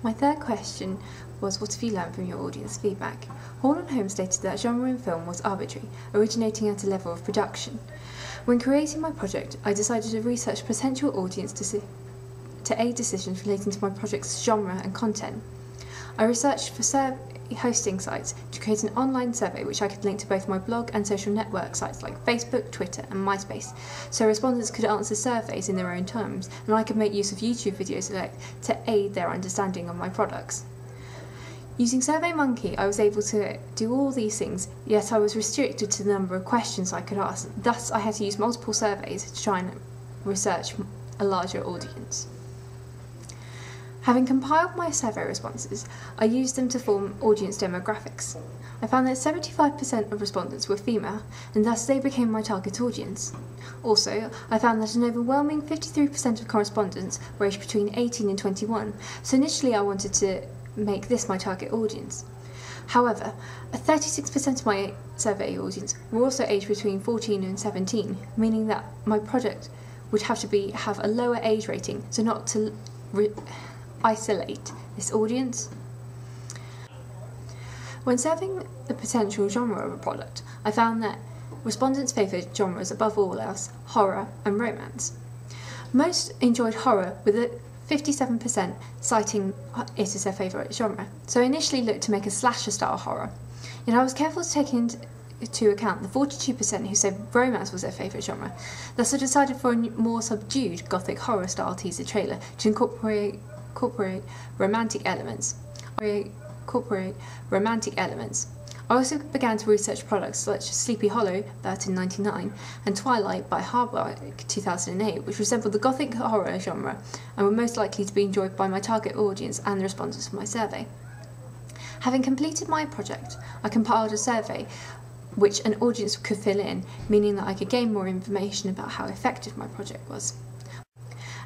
My third question was, what have you learned from your audience feedback? Hall & Holmes stated that genre in film was arbitrary, originating at a level of production. When creating my project, I decided to research potential audience to aid decisions relating to my project's genre and content. I researched for hosting sites to create an online survey which I could link to both my blog and social network sites like Facebook, Twitter and MySpace, so respondents could answer surveys in their own terms and I could make use of YouTube videos to aid their understanding of my products. Using SurveyMonkey, I was able to do all these things, yet I was restricted to the number of questions I could ask. Thus, I had to use multiple surveys to try and research a larger audience. Having compiled my survey responses, I used them to form audience demographics. I found that 75% of respondents were female, and thus they became my target audience. Also, I found that an overwhelming 53% of correspondents were aged between 18 and 21, so initially I wanted to make this my target audience. However, 36% of my survey audience were also aged between 14 and 17, meaning that my project would have to have a lower age rating, so not to isolate this audience. When surveying the potential genre of a product, I found that respondents favoured genres above all else, horror and romance. Most enjoyed horror, with 57% citing it as their favourite genre, so I initially looked to make a slasher-style horror. Yet I was careful to take into account the 42% who said romance was their favourite genre. Thus I decided for a more subdued gothic horror-style teaser trailer to incorporate romantic elements. I also began to research products such as Sleepy Hollow, that in 1999, and Twilight by Harback 2008, which resembled the gothic horror genre and were most likely to be enjoyed by my target audience and the respondents of my survey. Having completed my project, I compiled a survey which an audience could fill in, meaning that I could gain more information about how effective my project was.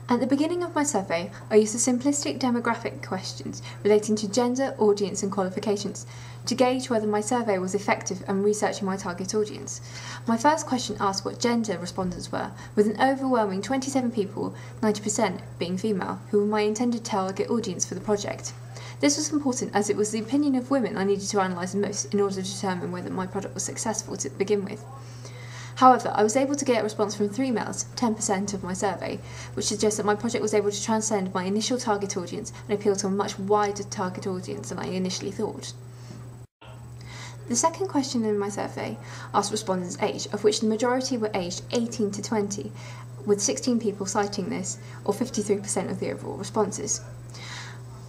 At the beginning of my survey, I used the simplistic demographic questions relating to gender, audience and qualifications to gauge whether my survey was effective in researching my target audience. My first question asked what gender respondents were, with an overwhelming 27 people, 90% being female, who were my intended target audience for the project. This was important as it was the opinion of women I needed to analyse the most in order to determine whether my product was successful to begin with. However, I was able to get a response from 3 males, 10% of my survey, which suggests that my project was able to transcend my initial target audience and appeal to a much wider target audience than I initially thought. The second question in my survey asked respondents' age, of which the majority were aged 18 to 20, with 16 people citing this, or 53% of the overall responses.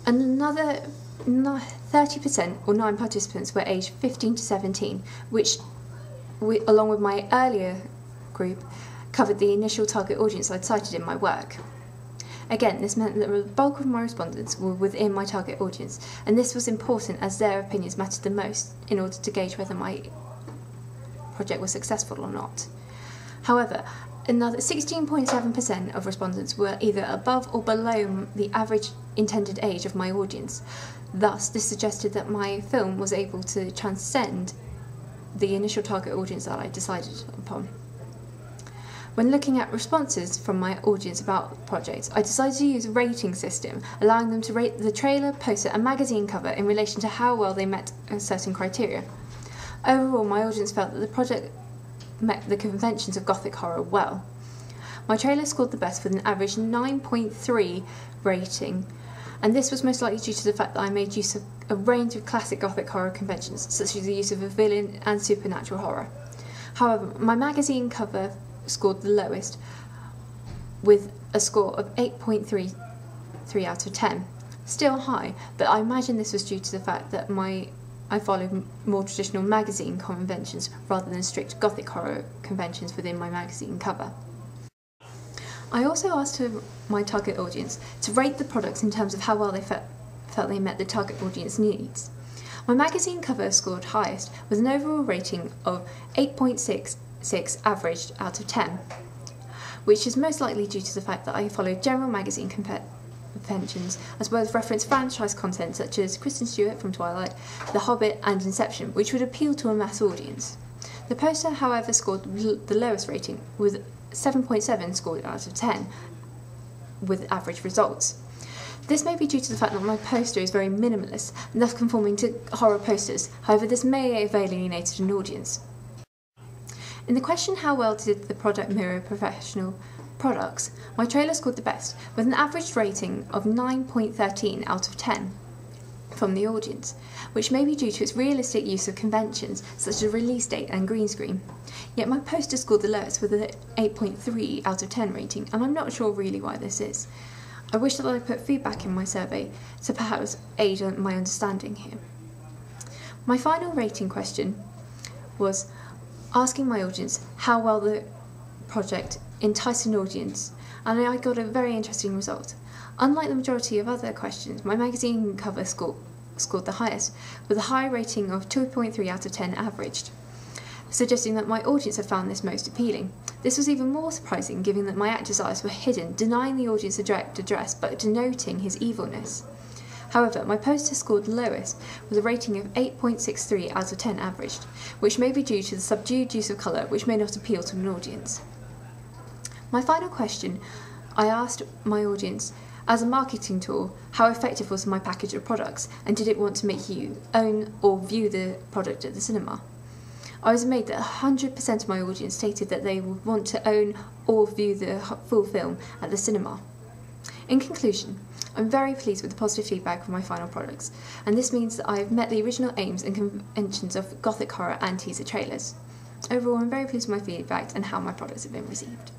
Another 30% or 9 participants were aged 15 to 17, which along with my earlier group, covered the initial target audience I'd cited in my work. Again, this meant that the bulk of my respondents were within my target audience, and this was important as their opinions mattered the most in order to gauge whether my project was successful or not. However, another 16.7% of respondents were either above or below the average intended age of my audience. Thus, this suggested that my film was able to transcend the initial target audience that I decided upon. When looking at responses from my audience about projects, I decided to use a rating system, allowing them to rate the trailer, poster and magazine cover in relation to how well they met a certain criteria. Overall, my audience felt that the project met the conventions of gothic horror well. My trailer scored the best with an average 9.3 rating, and this was most likely due to the fact that I made use of a range of classic gothic horror conventions, such as the use of a villain and supernatural horror. However, my magazine cover scored the lowest, with a score of 8.33 out of 10. Still high, but I imagine this was due to the fact that I followed more traditional magazine conventions rather than strict gothic horror conventions within my magazine cover. I also asked my target audience to rate the products in terms of how well they felt they met the target audience needs. My magazine cover scored highest with an overall rating of 8.66 averaged out of 10, which is most likely due to the fact that I followed general magazine conventions as well as reference franchise content such as Kristen Stewart from Twilight, The Hobbit and Inception, which would appeal to a mass audience. The poster, however, scored the lowest rating, with 7.7 scored out of 10, with average results. This may be due to the fact that my poster is very minimalist and thus conforming to horror posters, however this may have alienated an audience. In the question how well did the product mirror professional products, my trailer scored the best, with an average rating of 9.13 out of 10 from the audience, which may be due to its realistic use of conventions such as release date and green screen. Yet my poster scored the lowest with an 8.3 out of 10 rating, and I'm not sure really why this is. I wish that I put feedback in my survey to perhaps aid my understanding here. My final rating question was asking my audience how well the project enticed an audience, and I got a very interesting result. Unlike the majority of other questions, my magazine cover scored the highest, with a high rating of 2.3 out of 10 averaged, suggesting that my audience had found this most appealing. This was even more surprising given that my actor's eyes were hidden, denying the audience a direct address but denoting his evilness. However, my poster scored lowest with a rating of 8.63 out of 10 averaged, which may be due to the subdued use of colour which may not appeal to an audience. My final question, I asked my audience, as a marketing tool, how effective was my package of products, and did it want to make you own or view the product at the cinema? I was amazed that 100% of my audience stated that they would want to own or view the full film at the cinema. In conclusion, I'm very pleased with the positive feedback from my final products, and this means that I have met the original aims and conventions of Gothic horror and teaser trailers. Overall, I'm very pleased with my feedback and how my products have been received.